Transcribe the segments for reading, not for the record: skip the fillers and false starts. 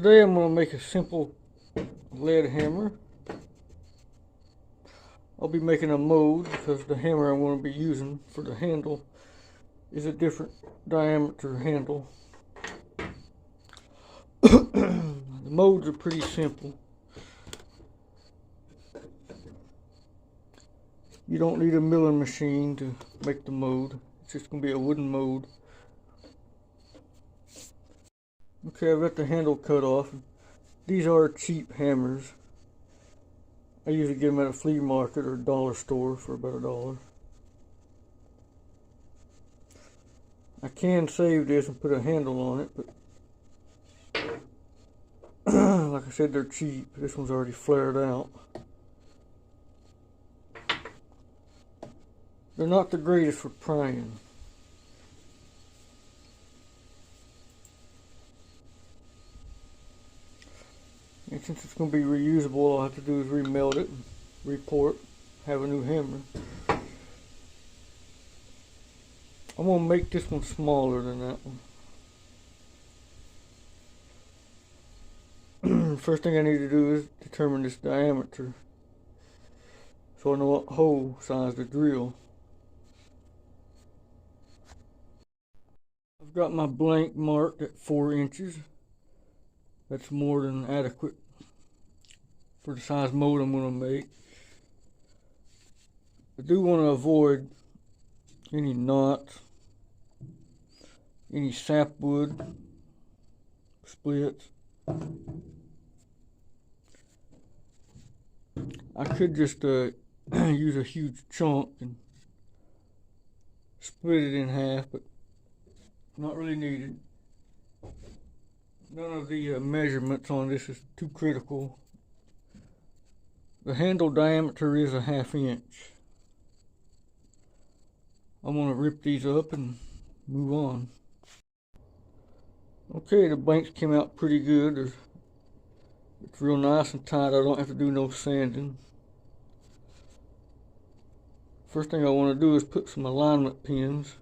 today I'm going to make a simple lead hammer. I'll be making a mold because the hammer I'm going to be using for the handle is a different diameter handle. The molds are pretty simple. You don't need a milling machine to make the mold. It's just going to be a wooden mold. Okay, I've got the handle cut off. These are cheap hammers. I usually get them at a flea market or dollar store for about $1. I can save this and put a handle on it, but like I said, they're cheap. This one's already flared out. They're not the greatest for prying. And since it's going to be reusable, all I have to do is remelt it, report, have a new hammer. I'm going to make this one smaller than that one. First thing I need to do is determine this diameter, so I know what hole size to drill. I've got my blank marked at 4 inches. That's more than adequate for the size mold I'm going to make. I do want to avoid any knots, any sapwood splits. I could just use a huge chunk and split it in half, but not really needed. None of the measurements on this is too critical. The handle diameter is a 1/2 inch. I'm going to rip these up and move on. Okay, the blanks came out pretty good. It's real nice and tight. I don't have to do no sanding. First thing I want to do is put some alignment pins.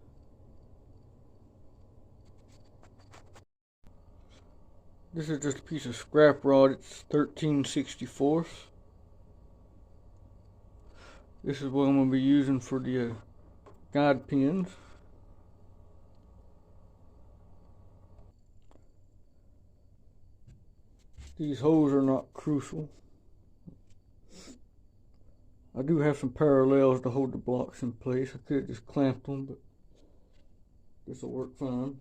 This is just a piece of scrap rod. It's 13/64. This is what I'm going to be using for the guide pins. These holes are not crucial. I do have some parallels to hold the blocks in place. I could have just clamped them, but this will work fine.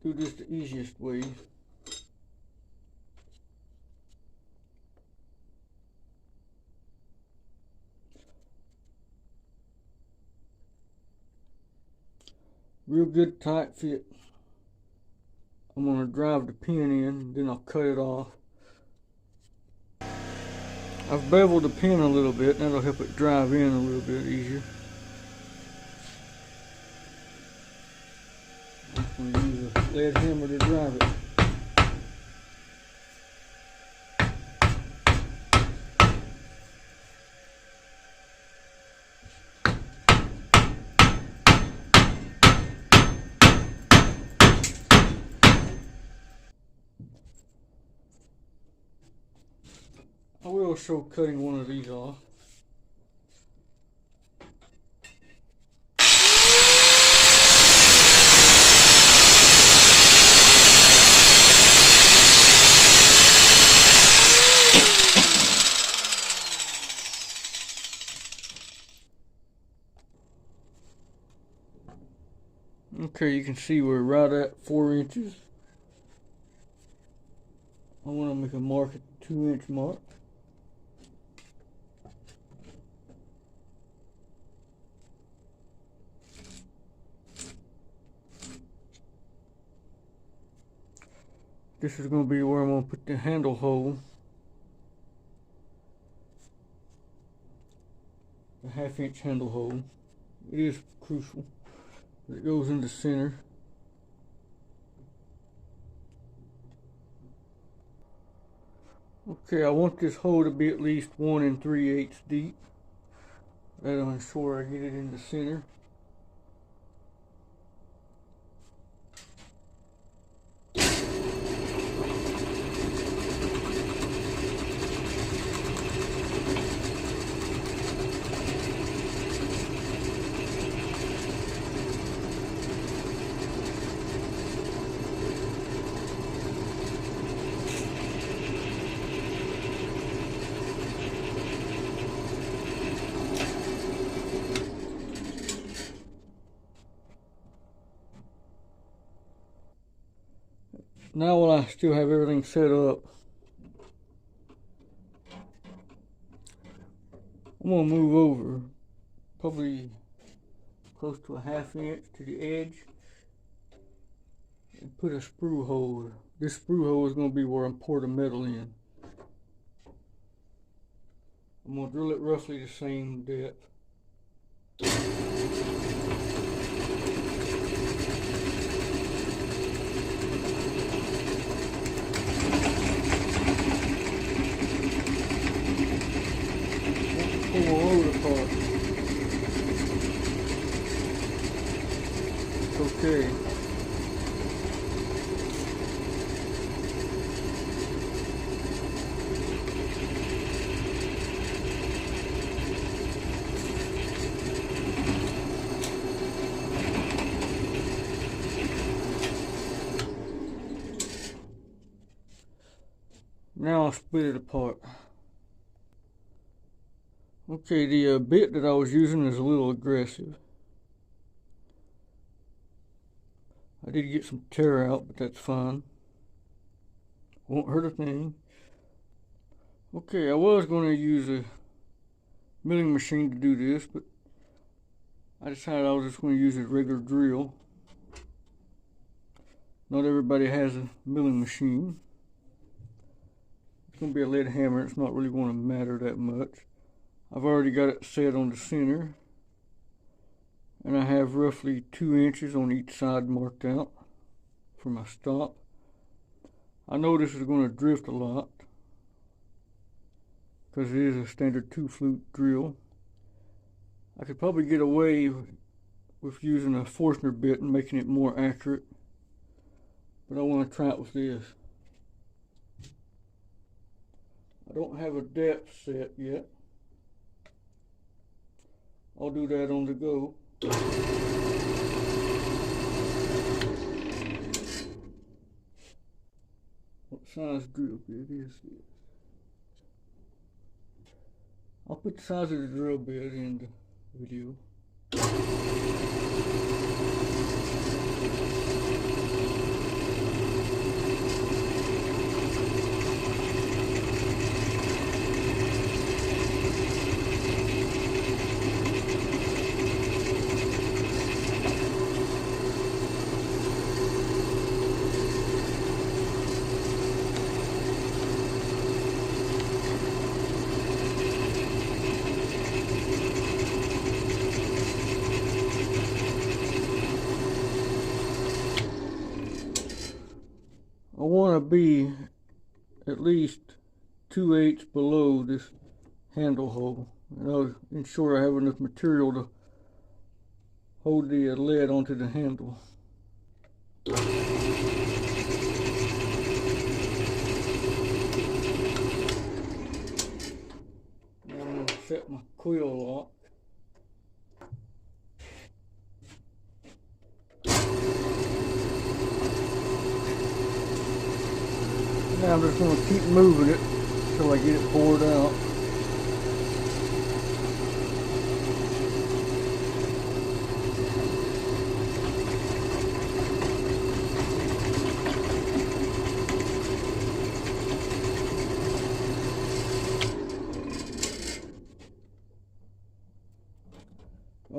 Do this the easiest way. Real good tight fit. I'm going to drive the pin in, then I'll cut it off. I've beveled the pin a little bit, and that'll help it drive in a little bit easier. I'm going to use a lead hammer to drive it. I will show cutting one of these off. Okay, you can see we're right at 4 inches. I want to make a mark at the 2-inch mark. This is going to be where I'm going to put the handle hole. The 1/2-inch handle hole. It is crucial. It goes in the center. Okay, I want this hole to be at least 1 3/8 deep. That'll ensure I get it in the center. Now while I still have everything set up, I'm going to move over probably close to a 1/2 inch to the edge and put a sprue hole. This sprue hole is going to be where I'm pour the metal in. I'm going to drill it roughly the same depth. Pull the load apart. Okay. Now I'll split it apart. Okay, the bit that I was using is a little aggressive. I did get some tear out, but that's fine. Won't hurt a thing. Okay, I was going to use a milling machine to do this, but I decided I was just going to use a regular drill. Not everybody has a milling machine. It's going to be a lead hammer. It's not really going to matter that much. I've already got it set on the center, and I have roughly 2 inches on each side marked out for my stop. I know this is going to drift a lot because it is a standard 2-flute drill. I could probably get away with using a Forstner bit and making it more accurate, but I want to try it with this. I don't have a depth set yet. I'll do that on the go. What size drill bit is this? I'll put the size of the drill bit in the video. I want to be at least 2/8 below this handle hole, and I'll ensure I have enough material to hold the lead onto the handle. Now I'm going to set my quill lock. Now I'm just going to keep moving it until I get it poured out.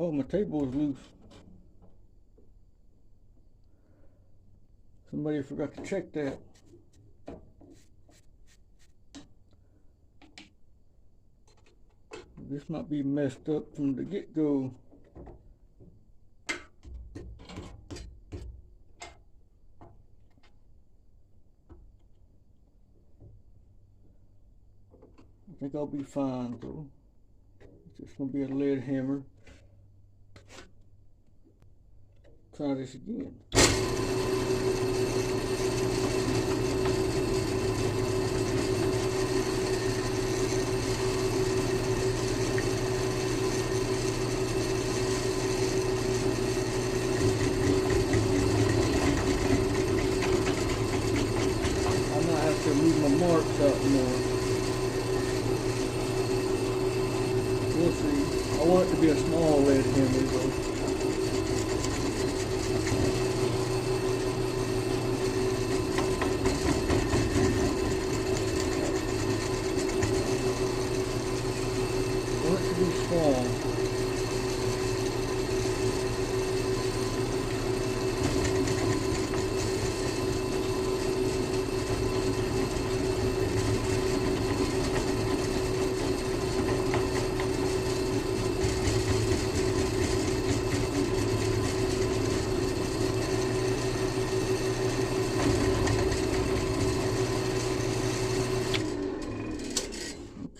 Oh, my table is loose. Somebody forgot to check that. This might be messed up from the get-go. I think I'll be fine though. It's just gonna be a lead hammer. Try this again. I might have to move my marks out more. We'll see. I want it to be a small lead hammer though. I want it to be small.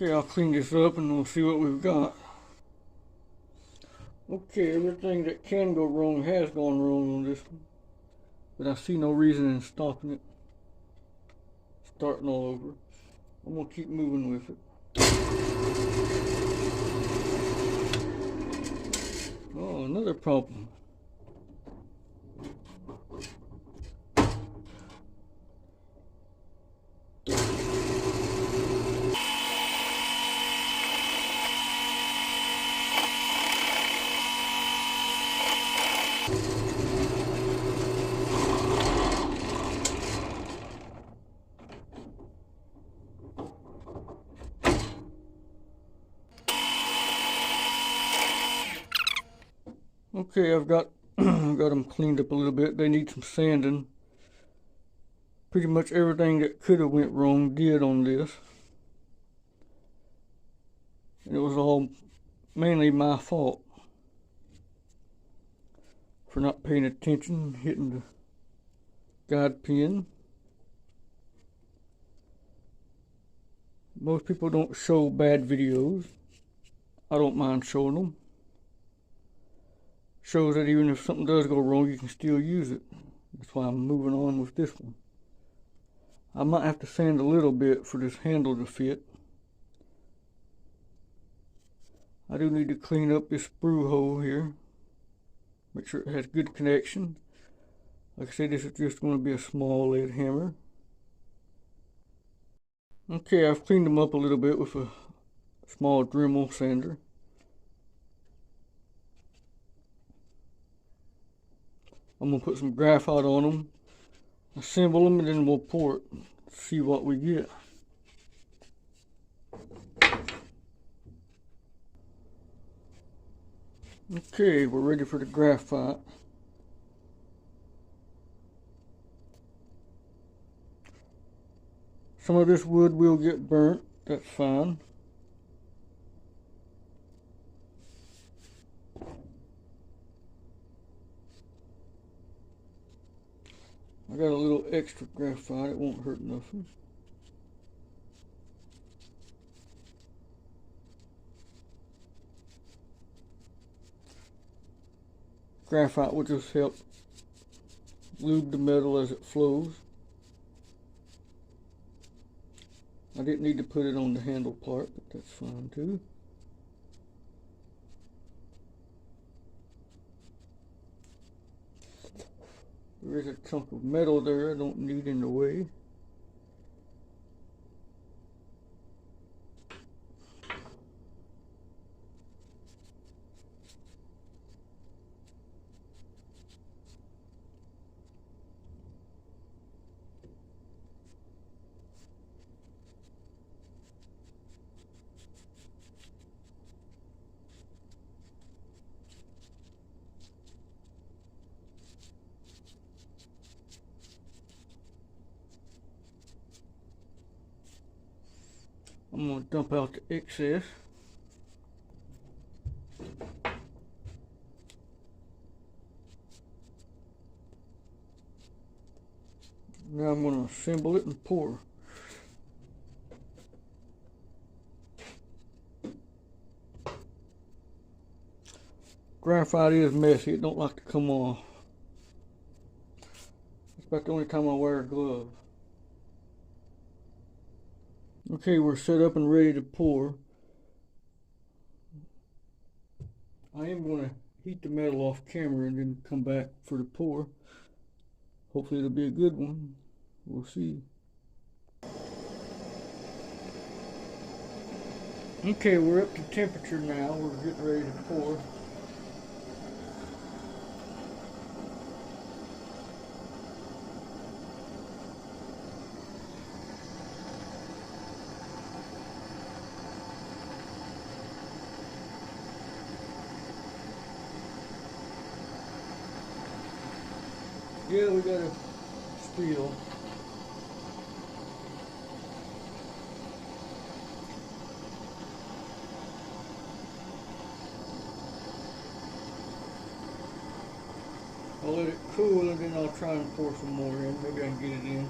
Okay, I'll clean this up and we'll see what we've got. Okay, everything that can go wrong has gone wrong on this one. But I see no reason in stopping it. Starting all over. I'm gonna keep moving with it. Oh, another problem. Okay, I've got them cleaned up a little bit. They need some sanding. Pretty much everything that could have went wrong did on this. And it was all mainly my fault for not paying attention, hitting the guide pin. Most people don't show bad videos. I don't mind showing them. Shows that even if something does go wrong, you can still use it. That's why I'm moving on with this one. I might have to sand a little bit for this handle to fit. I do need to clean up this sprue hole here. Make sure it has good connection. Like I said, this is just going to be a small lead hammer. Okay, I've cleaned them up a little bit with a small Dremel sander. I'm going to put some graphite on them, assemble them, and then we'll pour it. See what we get. Okay, we're ready for the graphite. Some of this wood will get burnt, that's fine. I got a little extra graphite, it won't hurt nothing. Graphite will just help lube the metal as it flows. I didn't need to put it on the handle part, but that's fine too. There is a chunk of metal there I don't need in the way. I'm going to dump out the excess. Now I'm going to assemble it and pour. Graphite is messy, it don't like to come off. It's about the only time I wear a glove. Okay, we're set up and ready to pour. I am going to heat the metal off camera and then come back for the pour. Hopefully it'll be a good one. We'll see. Okay, we're up to temperature now. We're getting ready to pour. Yeah, we got a spill. I'll let it cool and then I'll try and pour some more in. Maybe I can get it in.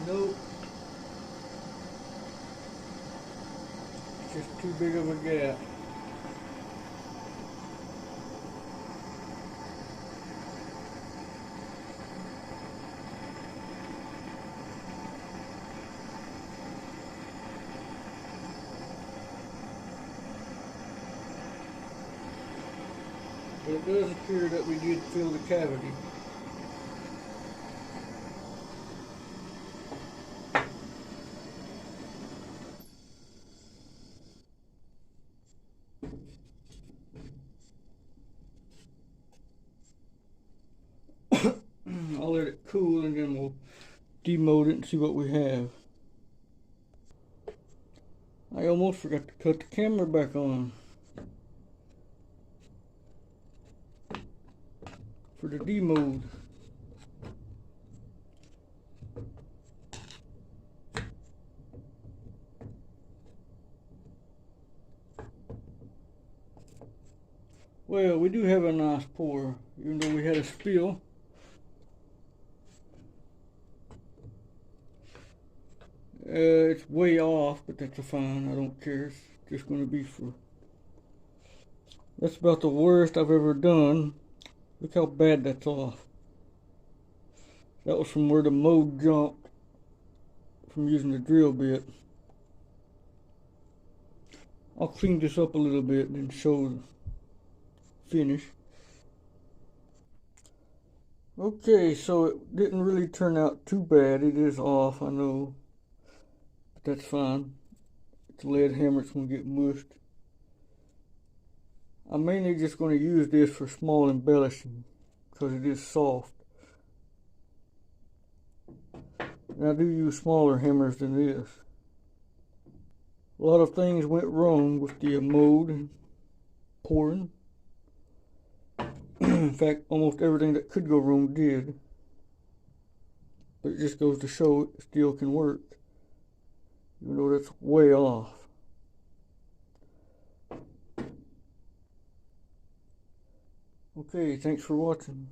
Nope. Just too big of a gap. But it does appear that we did fill the cavity. I'll let it cool and then we'll demold it and see what we have. I almost forgot to cut the camera back on for the demold. Well, we do have a nice pour, even though we had a spill. It's way off, but that's fine. I don't care. It's just going to be for... That's about the worst I've ever done. Look how bad that's off. That was from where the mold jumped from using the drill bit. I'll clean this up a little bit and then show the finish. Okay, so it didn't really turn out too bad. It is off, I know. That's fine. It's a lead hammer, it's going to get mushed. I'm mainly just going to use this for small embellishing because it is soft. And I do use smaller hammers than this. A lot of things went wrong with the mold and pouring. In fact, almost everything that could go wrong did. But it just goes to show it still can work. Even though that's way off. Okay, thanks for watching.